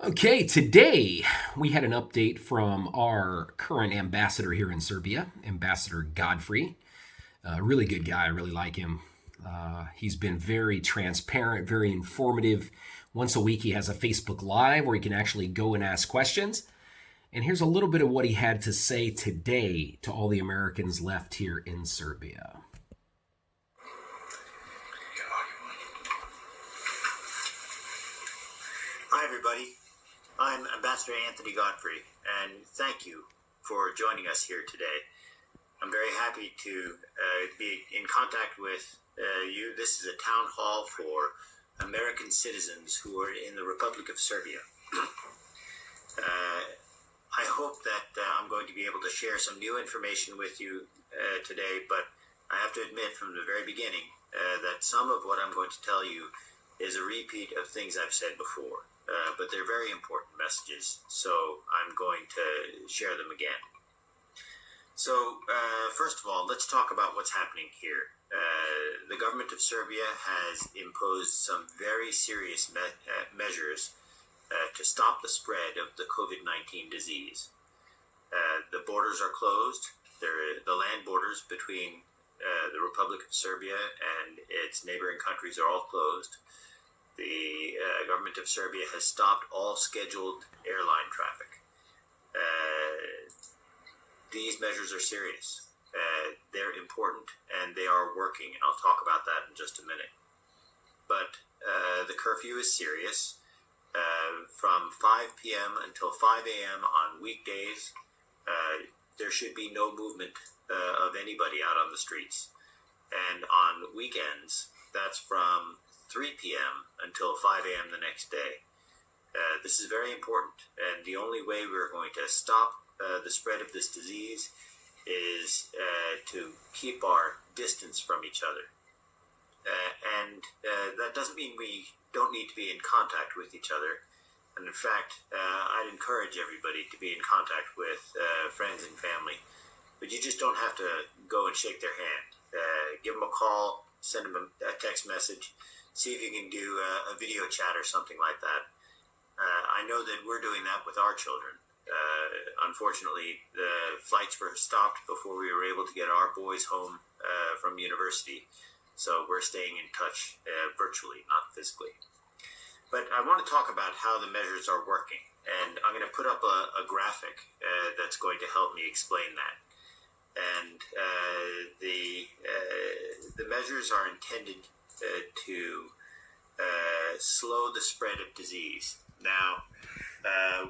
Okay, today we had an update from our current ambassador here in Serbia, Ambassador Godfrey. A really good guy. I really like him. He's been very transparent, very informative. Once a week, he has a Facebook Live where he can actually go and ask questions. And here's a little bit of what he had to say today to all the Americans left here in Serbia. Hi, everybody. I'm Ambassador Anthony Godfrey, and thank you for joining us here today. I'm very happy to be in contact with you. This is a town hall for American citizens who are in the Republic of Serbia. I hope that I'm going to be able to share some new information with you today, but I have to admit from the very beginning that some of what I'm going to tell you is a repeat of things I've said before. But they're very important messages, so I'm going to share them again. So, first of all, let's talk about what's happening here. The government of Serbia has imposed some very serious measures to stop the spread of the COVID-19 disease. The borders are closed. The land borders between the Republic of Serbia and its neighboring countries are all closed. The government of Serbia has stopped all scheduled airline traffic. These measures are serious. They're important and they are working, and I'll talk about that in just a minute. But the curfew is serious. From 5 p.m. until 5 a.m. on weekdays, there should be no movement of anybody out on the streets. And on weekends, that's from 3 p.m. until 5 a.m. the next day. This is very important, and the only way we're going to stop the spread of this disease is to keep our distance from each other. And that doesn't mean we don't need to be in contact with each other. And in fact, I'd encourage everybody to be in contact with friends and family. But you just don't have to go and shake their hand. Give them a call, send them a text message. See if you can do a video chat or something like that. I know that we're doing that with our children. Unfortunately, the flights were stopped before we were able to get our boys home from university. So we're staying in touch virtually, not physically. But I want to talk about how the measures are working. And I'm going to put up a graphic that's going to help me explain that. And the measures are intended to slow the spread of disease. Now,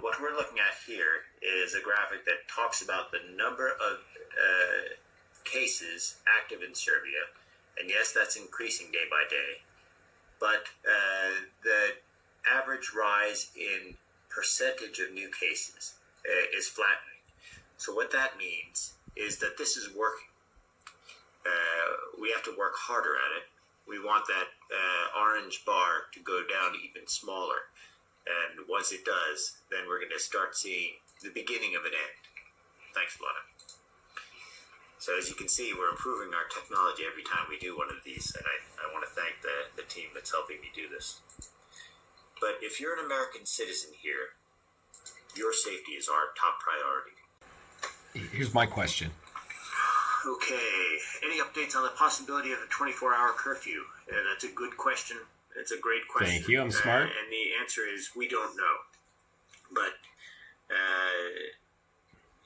what we're looking at here is a graphic that talks about the number of cases active in Serbia. And yes, that's increasing day by day. But the average rise in percentage of new cases is flattening. So what that means is that this is working. We have to work harder at it. We want that orange bar to go down even smaller. And once it does, then we're going to start seeing the beginning of an end. Thanks a lot. So as you can see, we're improving our technology every time we do one of these. And I want to thank the team that's helping me do this. But if you're an American citizen here, your safety is our top priority. Here's my question. Okay, any updates on the possibility of a 24-hour curfew? That's a good question. It's a great question. Thank you, I'm smart. And the answer is we don't know. But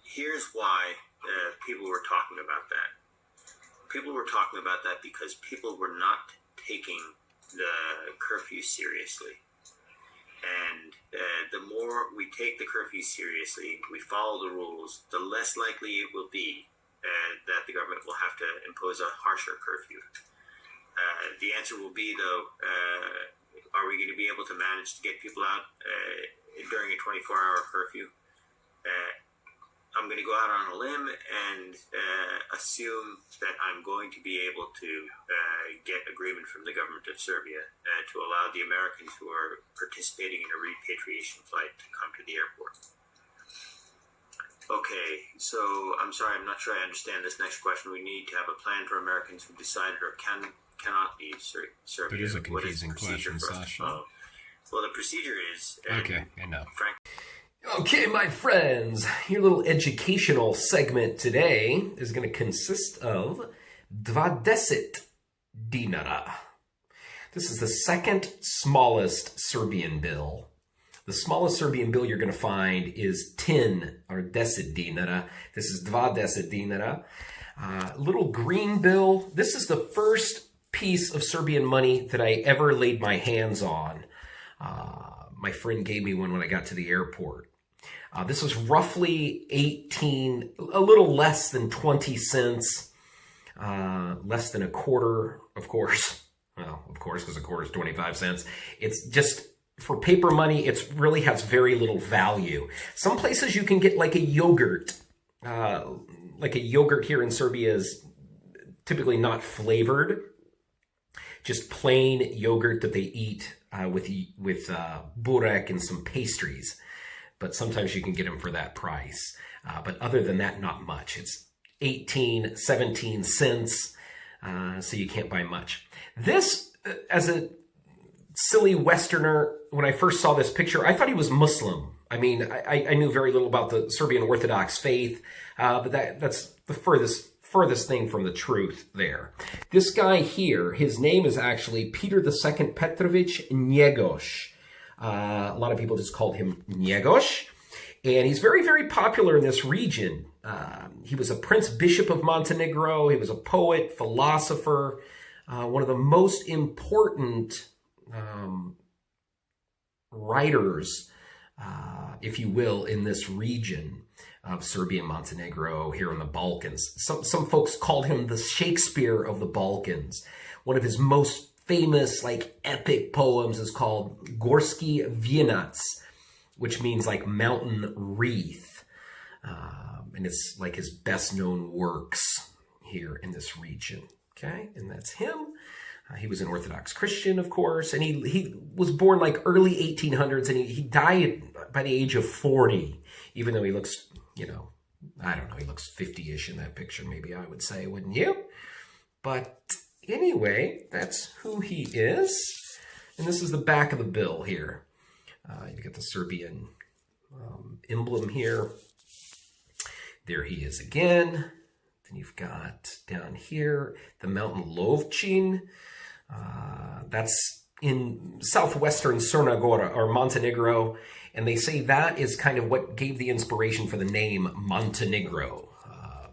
here's why people were talking about that. People were talking about that because people were not taking the curfew seriously. And the more we take the curfew seriously, we follow the rules, the less likely it will be that the government will have to impose a harsher curfew. The answer will be, though, are we going to be able to manage to get people out during a 24-hour curfew? I'm going to go out on a limb and assume that I'm going to be able to get agreement from the government of Serbia to allow the Americans who are participating in a repatriation flight to come to the airport. Okay, so I'm sorry, I'm not sure I understand this next question. We need to have a plan for Americans who decided or cannot leave Serbia. It is a confusing question, Sasha. Well, the procedure is... Okay, I know. Frank. Okay, my friends, your little educational segment today is going to consist of 20 dinara. This is the second smallest Serbian bill. The smallest Serbian bill you're going to find is 10 or 10 dinara. This is 20 dinara. Little green bill. This is the first piece of Serbian money that I ever laid my hands on. My friend gave me one when I got to the airport. This was roughly 18, a little less than 20 cents, less than a quarter, of course. Well, of course, because a quarter is 25 cents. It's just, for paper money, it really has very little value. Some places you can get like a yogurt. Like a yogurt here in Serbia is typically not flavored. Just plain yogurt that they eat with burek and some pastries. But sometimes you can get them for that price. But other than that, not much. It's 18, 17 cents, so you can't buy much. This, as a silly Westerner, when I first saw this picture, I thought he was Muslim. I mean, I knew very little about the Serbian Orthodox faith, but that's the furthest thing from the truth there. This guy here, his name is actually Peter II Petrović Njegoš. A lot of people just called him Njegoš, and he's very, very popular in this region. He was a Prince Bishop of Montenegro. He was a poet, philosopher, one of the most important writers, if you will, in this region of Serbia and Montenegro here in the Balkans. Some folks called him the Shakespeare of the Balkans. One of his most famous, like, epic poems is called Gorski Vienac, which means like mountain wreath. And it's like his best known works here in this region. Okay, and that's him. He was an Orthodox Christian, of course, and he was born like early 1800s, and he died by the age of 40, even though he looks, you know, I don't know, he looks 50-ish in that picture, maybe I would say, wouldn't you? But anyway, that's who he is. And this is the back of the bill here. You get the Serbian emblem here. There he is again. Then you've got down here the mountain Lovćin. That's in southwestern Crna Gora, or Montenegro. And they say that is kind of what gave the inspiration for the name Montenegro,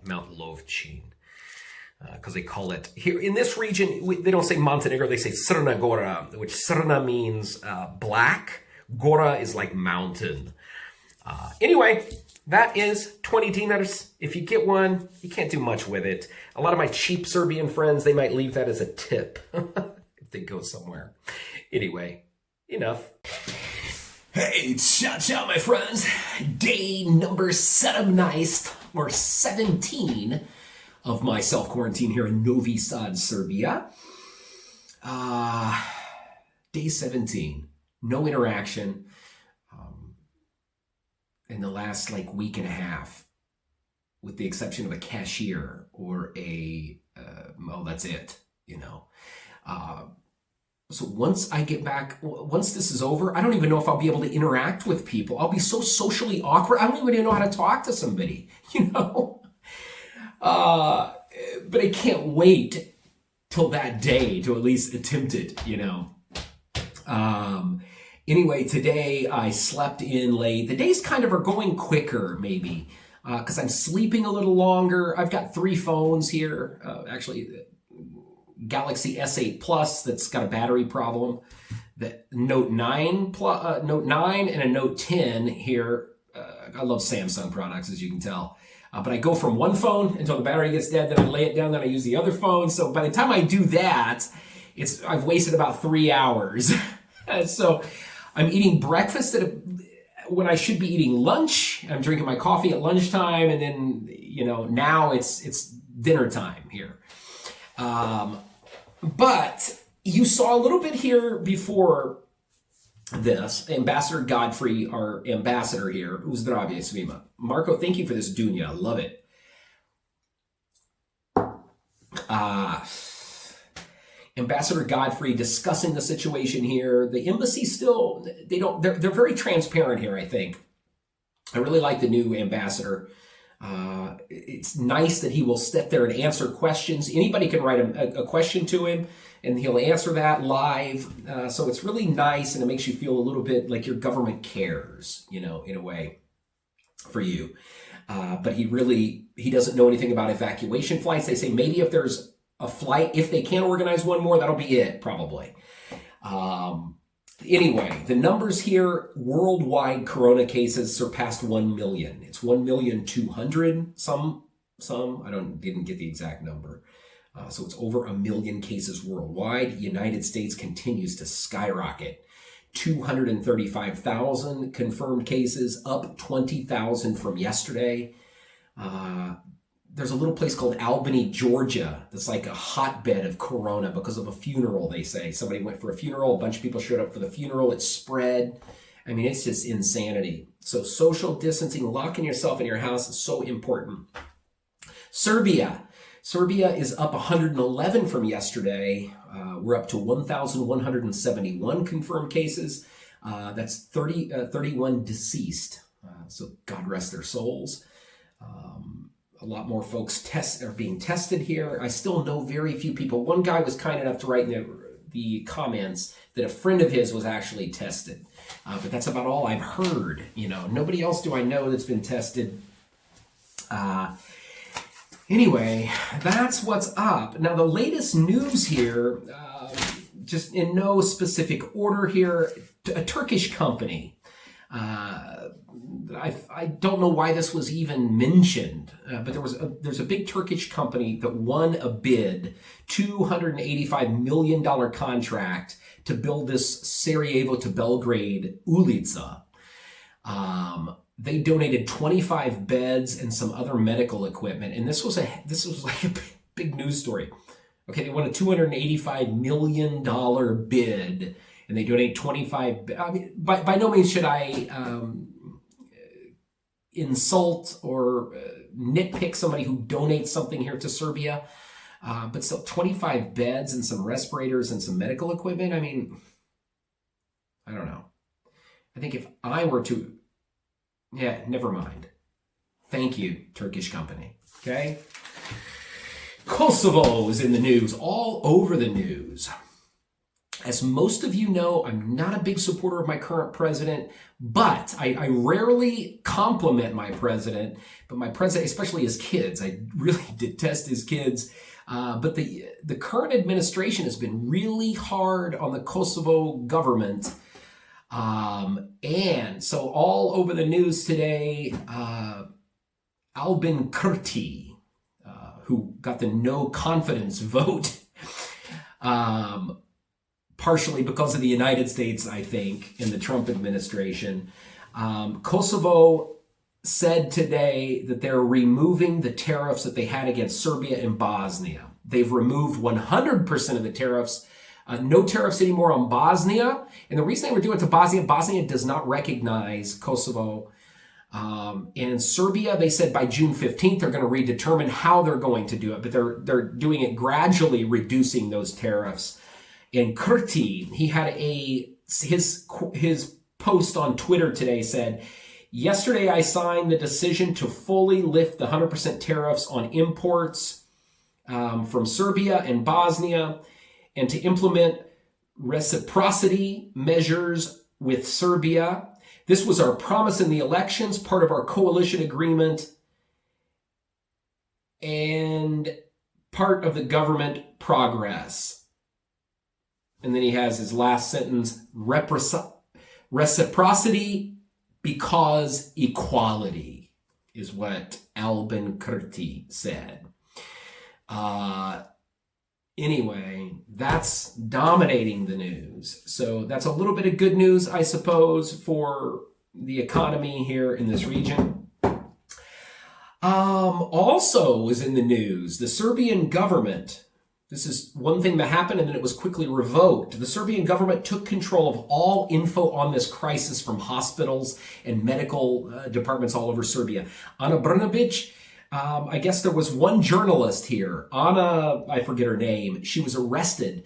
Mount Lovćin. Because they call it, here in this region, they don't say Montenegro, they say Crna Gora, which Crna means black. Gora is like mountain. Anyway, that is 20 dinars. If you get one, you can't do much with it. A lot of my cheap Serbian friends, they might leave that as a tip if they go somewhere. Anyway, enough. Hey, ciao, my friends. Day number 17, or 17, of my self-quarantine here in Novi Sad, Serbia. Day 17. No interaction in the last like week and a half, with the exception of a cashier or a, well, that's it, you know. So once I get back, once this is over, I don't even know if I'll be able to interact with people. I'll be so socially awkward. I don't even know how to talk to somebody, you know. But I can't wait till that day to at least attempt it, you know. Anyway, today I slept in late. The days kind of are going quicker, maybe, because I'm sleeping a little longer. I've got 3 phones here. Actually, Galaxy S8 Plus that's got a battery problem. The Note 9 and a Note 10 here. I love Samsung products, as you can tell. But I go from one phone until the battery gets dead, then I lay it down, then I use the other phone. So by the time I do that, I've wasted about 3 hours. So I'm eating breakfast when I should be eating lunch. I'm drinking my coffee at lunchtime, and then, you know, now it's dinner time here. But you saw a little bit here before this. Ambassador Godfrey, our ambassador here, Uzdravje svima. Marco, thank you for this dunya. I love it. Ambassador Godfrey discussing the situation here. The embassy still, they're very transparent here, I think. I really like the new ambassador. It's nice that he will sit there and answer questions. Anybody can write a question to him, and he'll answer that live. So it's really nice, and it makes you feel a little bit like your government cares, in a way, for you. But he doesn't know anything about evacuation flights. They say maybe if there's a flight, if they can't organize one more, that'll be it, probably. Anyway, the numbers here, worldwide corona cases surpassed 1 million. It's 1,200,000, some, didn't get the exact number. So it's over 1 million cases worldwide. United States continues to skyrocket. 235,000 confirmed cases, up 20,000 from yesterday. There's a little place called Albany, Georgia, that's like a hotbed of corona because of a funeral, they say. Somebody went for a funeral, a bunch of people showed up for the funeral, it spread. I mean, it's just insanity. So social distancing, locking yourself in your house is so important. Serbia is up 111 from yesterday. We're up to 1,171 confirmed cases. That's 31 deceased. So God rest their souls. A lot more folks are being tested here. I still know very few people. One guy was kind enough to write in the comments that a friend of his was actually tested. But that's about all I've heard. Nobody else do I know that's been tested. Anyway, that's what's up. Now, the latest news here, just in no specific order here, a Turkish company. I don't know why this was even mentioned, but there's a big Turkish company that won a bid, $285 million contract to build this Sarajevo to Belgrade ulica. They donated 25 beds and some other medical equipment, and this was like a big news story. Okay, they won a $285 million bid, and they donate 25. I mean, by no means should I insult or nitpick somebody who donates something here to Serbia, but still 25 beds and some respirators and some medical equipment. I mean, I don't know. I think if I were to, never mind. Thank you, Turkish company. Okay. Kosovo is in the news, all over the news. As most of you know, I'm not a big supporter of my current president, but I rarely compliment my president. But my president, especially his kids, I really detest his kids. But the current administration has been really hard on the Kosovo government. And so all over the news today, Albin Kurti, who got the no confidence vote, partially because of the United States, I think, in the Trump administration. Kosovo said today that they're removing the tariffs that they had against Serbia and Bosnia. They've removed 100% of the tariffs. No tariffs anymore on Bosnia. And the reason they were doing it to Bosnia does not recognize Kosovo. And Serbia, they said by June 15th, they're going to redetermine how they're going to do it, but they're doing it gradually, reducing those tariffs. And Kurti, he had his post on Twitter today said, yesterday I signed the decision to fully lift the 100% tariffs on imports from Serbia and Bosnia and to implement reciprocity measures with Serbia. This was our promise in the elections, part of our coalition agreement, and part of the government progress. And then he has his last sentence, reciprocity because equality is what Albin Kurti said. Anyway, that's dominating the news. So that's a little bit of good news, I suppose, for the economy here in this region. Also is in the news, the Serbian government. This is one thing that happened and then it was quickly revoked. The Serbian government took control of all info on this crisis from hospitals and medical departments all over Serbia. Ana Brnabic, I guess there was one journalist here, Ana, I forget her name. She was arrested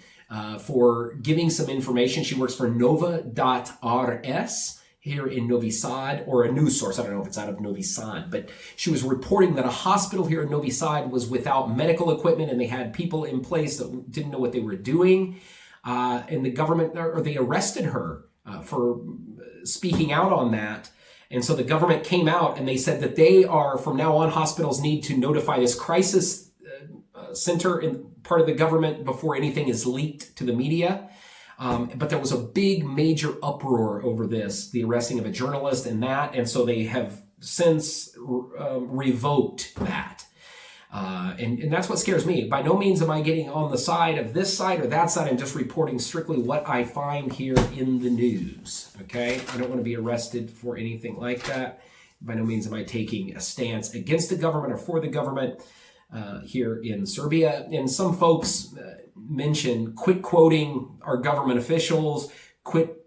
for giving some information. She works for Nova.rs here in Novi Sad, or a news source. I don't know if it's out of Novi Sad, but she was reporting that a hospital here in Novi Sad was without medical equipment and they had people in place that didn't know what they were doing. And the government, or they arrested her for speaking out on that. And so the government came out and they said that they are, from now on, hospitals need to notify this crisis center in part of the government before anything is leaked to the media. But there was a big major uproar over this, the arresting of a journalist and that. And so they have since revoked that. And that's what scares me. By no means am I getting on the side of this side or that side. I'm just reporting strictly what I find here in the news. Okay? I don't want to be arrested for anything like that. By no means am I taking a stance against the government or for the government here in Serbia. And some folks mention quit quoting our government officials, quit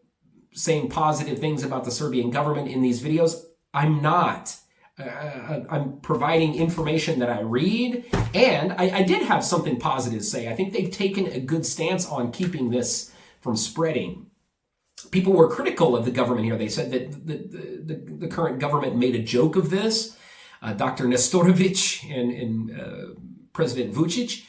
saying positive things about the Serbian government in these videos. I'm not. I'm providing information that I read, and I did have something positive to say. I think they've taken a good stance on keeping this from spreading. People were critical of the government here. They said that the current government made a joke of this. Dr. Nestorovic and President Vucic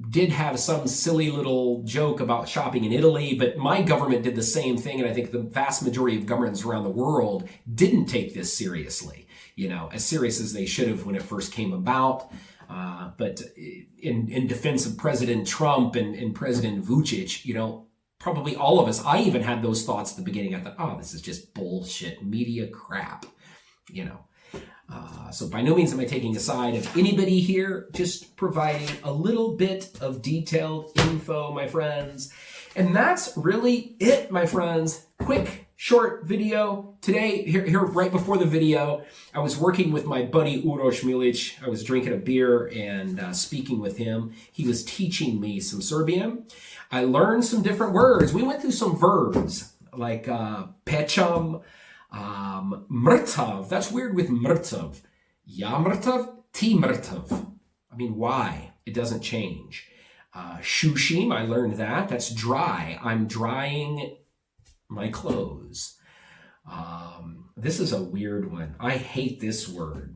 did have some silly little joke about shopping in Italy, but my government did the same thing, and I think the vast majority of governments around the world didn't take this seriously, as serious as they should have when it first came about. But in defense of President Trump and President Vucic, probably all of us, I even had those thoughts at the beginning. I thought, oh, this is just bullshit media crap, So by no means am I taking a side of anybody here, just providing a little bit of detailed info, my friends. And that's really it, my friends. Quick, short video. Today, here right before the video, I was working with my buddy Uroš Milic. I was drinking a beer and speaking with him. He was teaching me some Serbian. I learned some different words. We went through some verbs like pečam, mrtav. That's weird with mrtav. Ja mrtav, ti mrtav. I mean, why? It doesn't change. Shushim, I learned that. That's dry. I'm drying my clothes. This is a weird one. I hate this word.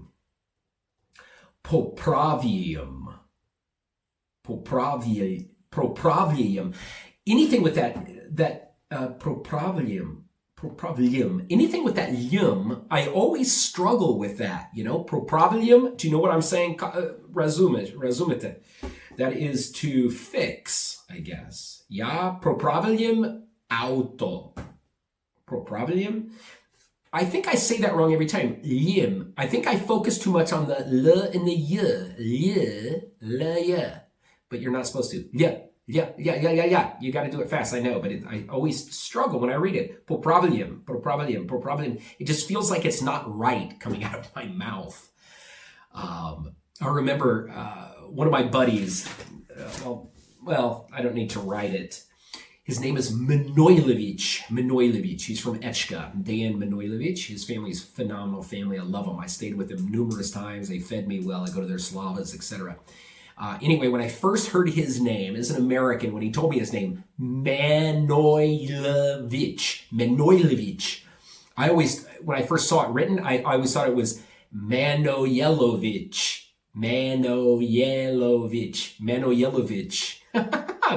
Popravium. Popravium. Anything with that popravium. Anything with that yum, I always struggle with that. Popravium. Do you know what I'm saying? Razumite. That is to fix, I guess. Ja, popravium auto. Popravium. I think I say that wrong every time. Yim. I think I focus too much on the l and the y. Yeah. But you're not supposed to. Yeah. You got to do it fast. I know, but I always struggle when I read it. Popravium. It just feels like it's not right coming out of my mouth. I remember one of my buddies. Well, I don't need to write it. His name is Manojlovic. He's from Echka. Dejan Manojlovic. His family's a phenomenal family. I love him. I stayed with him numerous times. They fed me well. I go to their slavas, etc. Anyway, when I first heard his name as an American, when he told me his name, Manojlovic, I always, when I first saw it written, I always thought it was Manojlovic.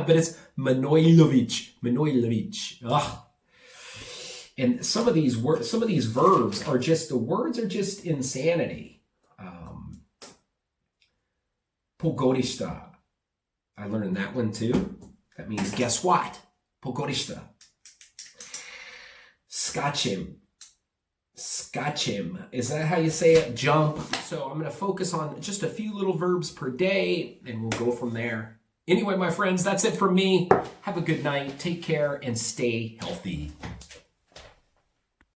But it's Manojlovic. Ugh. And some of these verbs are just, the words are just insanity. Pogorista. I learned that one too. That means guess what? Pogorista. Skachim. Is that how you say it? Jump. So I'm going to focus on just a few little verbs per day and we'll go from there. Anyway, my friends, that's it from me. Have a good night. Take care and stay healthy.